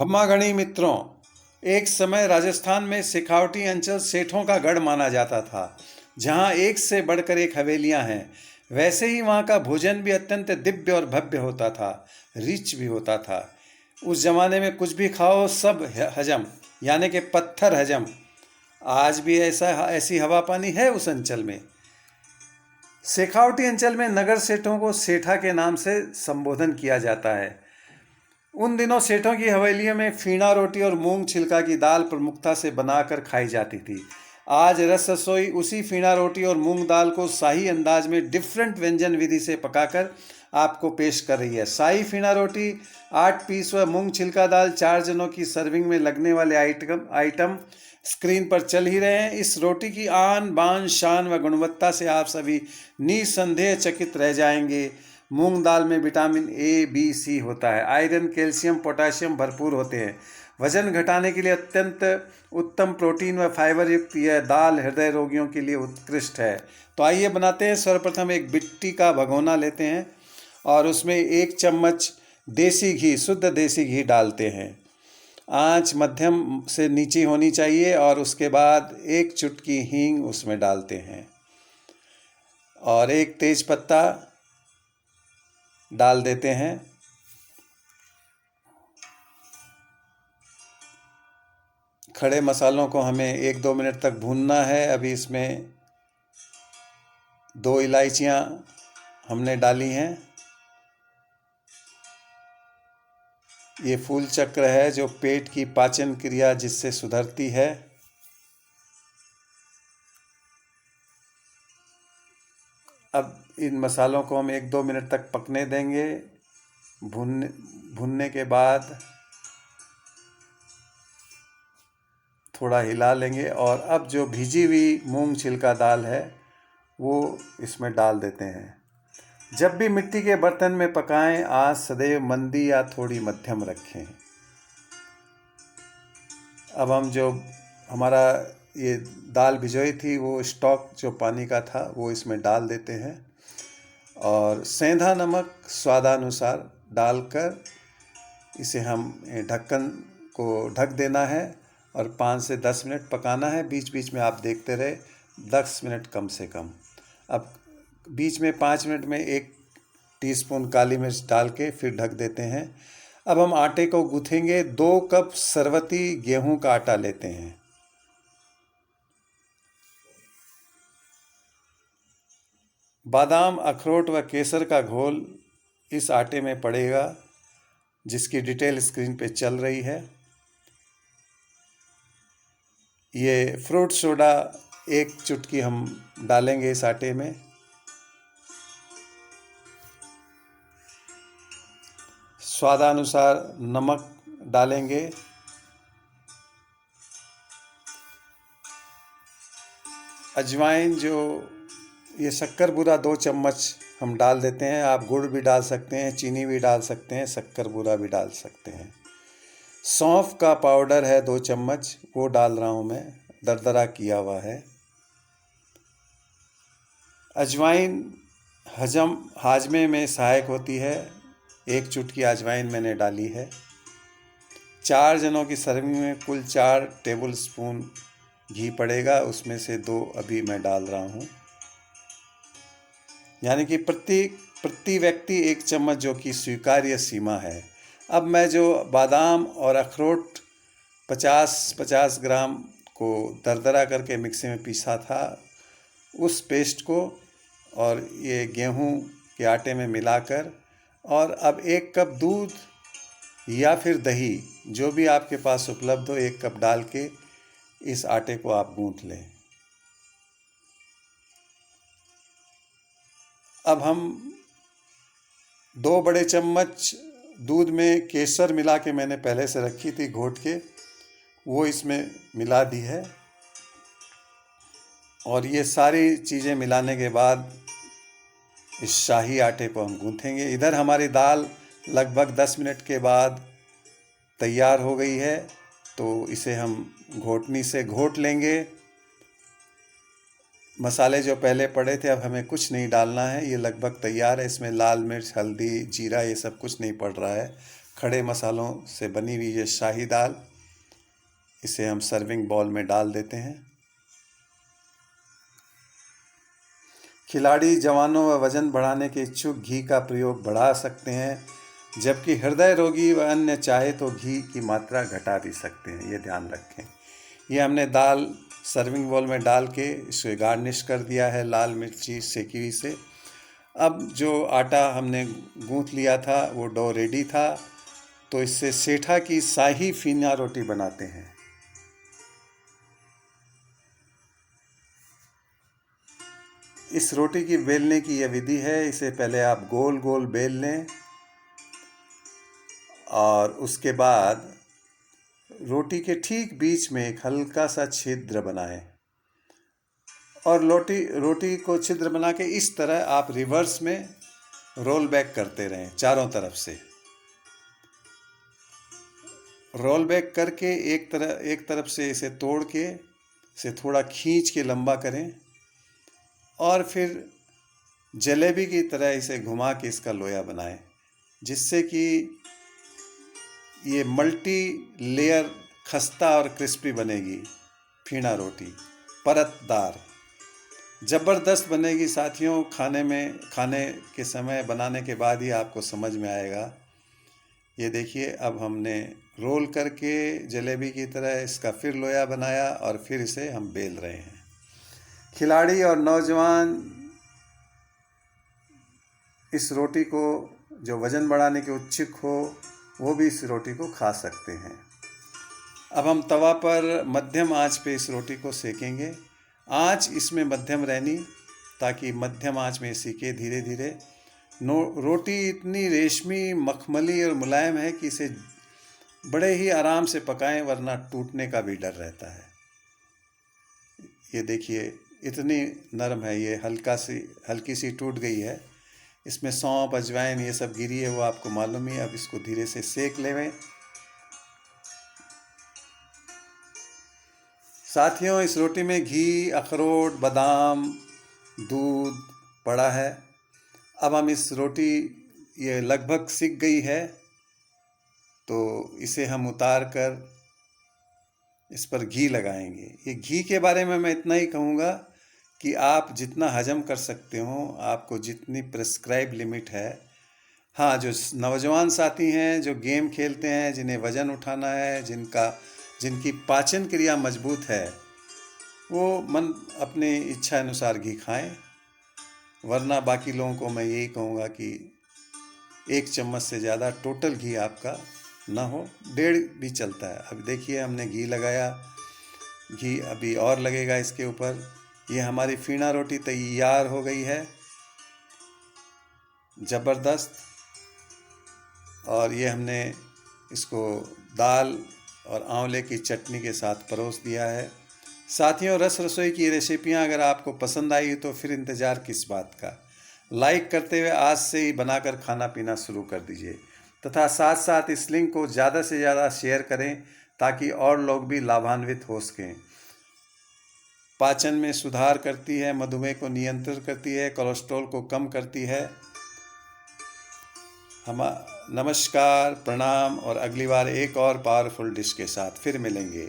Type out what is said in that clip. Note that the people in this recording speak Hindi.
खम्मा घणी मित्रों, एक समय राजस्थान में शेखावटी अंचल सेठों का गढ़ माना जाता था, जहाँ एक से बढ़कर एक हवेलियाँ हैं। वैसे ही वहाँ का भोजन भी अत्यंत दिव्य और भव्य होता था, रिच भी होता था। उस जमाने में कुछ भी खाओ सब हजम, यानी कि पत्थर हजम। आज भी ऐसी हवा पानी है उस अंचल में। शेखावटी अंचल में नगर सेठों को सेठा के नाम से संबोधन किया जाता है। उन दिनों सेठों की हवेलियों में फीना रोटी और मूंग छिलका की दाल प्रमुखता से बनाकर खाई जाती थी। आज रस रसोई उसी फीना रोटी और मूंग दाल को शाही अंदाज में डिफरेंट व्यंजन विधि से पकाकर आपको पेश कर रही है। शाही फीना रोटी, 8 पीस व मूंग छिलका दाल 4 जनों की सर्विंग में लगने वाले आइटम स्क्रीन पर चल ही रहे हैं। इस रोटी की आन बान शान व गुणवत्ता से आप सभी निसंदेह चकित रह जाएंगे। मूंग दाल में विटामिन ए, बी, सी होता है। आयरन, कैल्शियम, पोटाशियम भरपूर होते हैं। वजन घटाने के लिए अत्यंत उत्तम प्रोटीन व फाइबर युक्त यह दाल हृदय रोगियों के लिए उत्कृष्ट है। तो आइए बनाते हैं। सर्वप्रथम एक बिट्टी का भगोना लेते हैं और उसमें 1 चम्मच देसी घी, शुद्ध देसी घी डालते हैं। आंच मध्यम से नीची होनी चाहिए और उसके बाद 1 चुटकी हींग उसमें डालते हैं और 1 तेज पत्ता डाल देते हैं। खड़े मसालों को हमें 1-2 मिनट तक भूनना है। अभी इसमें 2 इलायचियाँ हमने डाली हैं। ये फूल चक्र है जो पेट की पाचन क्रिया जिससे सुधरती है। अब इन मसालों को हम 1-2 मिनट तक पकने देंगे। भुनने के बाद थोड़ा हिला लेंगे और अब जो भिजी हुई मूंग छिलका दाल है वो इसमें डाल देते हैं। जब भी मिट्टी के बर्तन में पकाएं, आंच सदैव मंदी या थोड़ी मध्यम रखें। अब हम जो हमारा ये दाल भिजोई थी वो स्टॉक जो पानी का था वो इसमें डाल देते हैं और सेंधा नमक स्वादानुसार डालकर इसे हम ढक्कन को ढक देना है और 5 से 10 मिनट पकाना है। बीच बीच में आप देखते रहे, 10 मिनट कम से कम। अब बीच में 5 मिनट में 1 टीस्पून काली मिर्च डाल के फिर ढक देते हैं। अब हम आटे को गूँथेंगे। 2 कप सरवती गेहूं का आटा लेते हैं। बादाम, अखरोट व केसर का घोल इस आटे में पड़ेगा, जिसकी डिटेल स्क्रीन पे चल रही है। ये फ्रूट सोडा 1 चुटकी हम डालेंगे इस आटे में। स्वादानुसार नमक डालेंगे। अजवाइन, जो ये शक्कर बूरा 2 चम्मच हम डाल देते हैं। आप गुड़ भी डाल सकते हैं, चीनी भी डाल सकते हैं, शक्कर बूरा भी डाल सकते हैं। सौंफ का पाउडर है 2 चम्मच, वो डाल रहा हूँ मैं, दरदरा किया हुआ है। अजवाइन हाजमे में सहायक होती है। 1 चुटकी अजवाइन मैंने डाली है। 4 जनों की सर्विंग में कुल 4 टेबल स्पून घी पड़ेगा, उसमें से 2 अभी मैं डाल रहा हूँ। यानी कि प्रति व्यक्ति 1 चम्मच, जो कि स्वीकार्य सीमा है। अब मैं जो बादाम और अखरोट 50-50 ग्राम को दरदरा करके मिक्सी में पीसा था, उस पेस्ट को और ये गेहूं के आटे में मिलाकर, और अब 1 कप दूध या फिर दही, जो भी आपके पास उपलब्ध हो, 1 कप डाल के इस आटे को आप गूंथ लें। अब हम 2 बड़े चम्मच दूध में केसर मिला के मैंने पहले से रखी थी घोट के, वो इसमें मिला दी है। और ये सारी चीज़ें मिलाने के बाद इस शाही आटे को हम गूँथेंगे। इधर हमारी दाल लगभग 10 मिनट के बाद तैयार हो गई है, तो इसे हम घोटनी से घोट लेंगे। मसाले जो पहले पड़े थे, अब हमें कुछ नहीं डालना है, ये लगभग तैयार है। इसमें लाल मिर्च, हल्दी, जीरा, ये सब कुछ नहीं पड़ रहा है। खड़े मसालों से बनी हुई ये शाही दाल, इसे हम सर्विंग बाउल में डाल देते हैं। खिलाड़ी जवानों व वजन बढ़ाने के इच्छुक घी का प्रयोग बढ़ा सकते हैं, जबकि हृदय रोगी व अन्य चाहे तो घी की मात्रा घटा भी सकते हैं, ये ध्यान रखें। ये हमने दाल सर्विंग बाउल में डाल के इसे गार्निश कर दिया है लाल मिर्ची सेकी हुई से। अब जो आटा हमने गूंथ लिया था वो डो रेडी था, तो इससे सेठा की शाही फीना रोटी बनाते हैं। इस रोटी की बेलने की यह विधि है। इसे पहले आप गोल गोल बेल लें और उसके बाद रोटी के ठीक बीच में एक हल्का सा छिद्र बनाएं और रोटी को छिद्र बना के इस तरह आप रिवर्स में रोल बैक करते रहें चारों तरफ से। रोल बैक करके एक तरफ से इसे तोड़ के इसे थोड़ा खींच के लंबा करें और फिर जलेबी की तरह इसे घुमा के इसका लोया बनाएं, जिससे कि ये मल्टी लेयर खस्ता और क्रिस्पी बनेगी। फीना रोटी परतदार ज़बरदस्त बनेगी साथियों। खाने के समय बनाने के बाद ही आपको समझ में आएगा। ये देखिए, अब हमने रोल करके जलेबी की तरह इसका फिर लोया बनाया और फिर इसे हम बेल रहे हैं। खिलाड़ी और नौजवान इस रोटी को, जो वज़न बढ़ाने के इच्छुक हो, वो भी इस रोटी को खा सकते हैं। अब हम तवा पर मध्यम आंच पे इस रोटी को सेकेंगे। आंच इसमें मध्यम रहनी, ताकि मध्यम आंच में सीखे धीरे धीरे। रोटी इतनी रेशमी, मखमली और मुलायम है कि इसे बड़े ही आराम से पकाएं, वरना टूटने का भी डर रहता है। ये देखिए, इतनी नरम है, ये हल्की सी टूट गई है। इसमें सौंफ, अजवाइन ये सब गिरी है, वो आपको मालूम ही है। अब इसको धीरे से सेक लें। साथियों, इस रोटी में घी, अखरोट, बादाम, दूध पड़ा है। अब हम इस रोटी, ये लगभग सिक गई है, तो इसे हम उतार कर इस पर घी लगाएंगे। ये घी के बारे में मैं इतना ही कहूँगा कि आप जितना हजम कर सकते हो, आपको जितनी प्रेस्क्राइब लिमिट है। हाँ, जो नौजवान साथी हैं, जो गेम खेलते हैं, जिन्हें वज़न उठाना है, जिनकी पाचन क्रिया मजबूत है, वो अपने इच्छा अनुसार घी खाएं। वरना बाकी लोगों को मैं यही कहूँगा कि 1 चम्मच से ज़्यादा टोटल घी आपका ना हो, 1.5 भी चलता है। अब देखिए, हमने घी लगाया, घी अभी और लगेगा इसके ऊपर। ये हमारी फीना रोटी तैयार हो गई है, ज़बरदस्त। और ये हमने इसको दाल और आंवले की चटनी के साथ परोस दिया है। साथियों, रस रसोई की रेसिपियाँ अगर आपको पसंद आई तो फिर इंतज़ार किस बात का। लाइक करते हुए आज से ही बनाकर खाना पीना शुरू कर दीजिए, तथा साथ साथ इस लिंक को ज़्यादा से ज़्यादा शेयर करें, ताकि और लोग भी लाभान्वित हो सकें। पाचन में सुधार करती है, मधुमेह को नियंत्रित करती है, कोलेस्ट्रॉल को कम करती है। नमस्कार, प्रणाम, और अगली बार एक और पावरफुल डिश के साथ फिर मिलेंगे।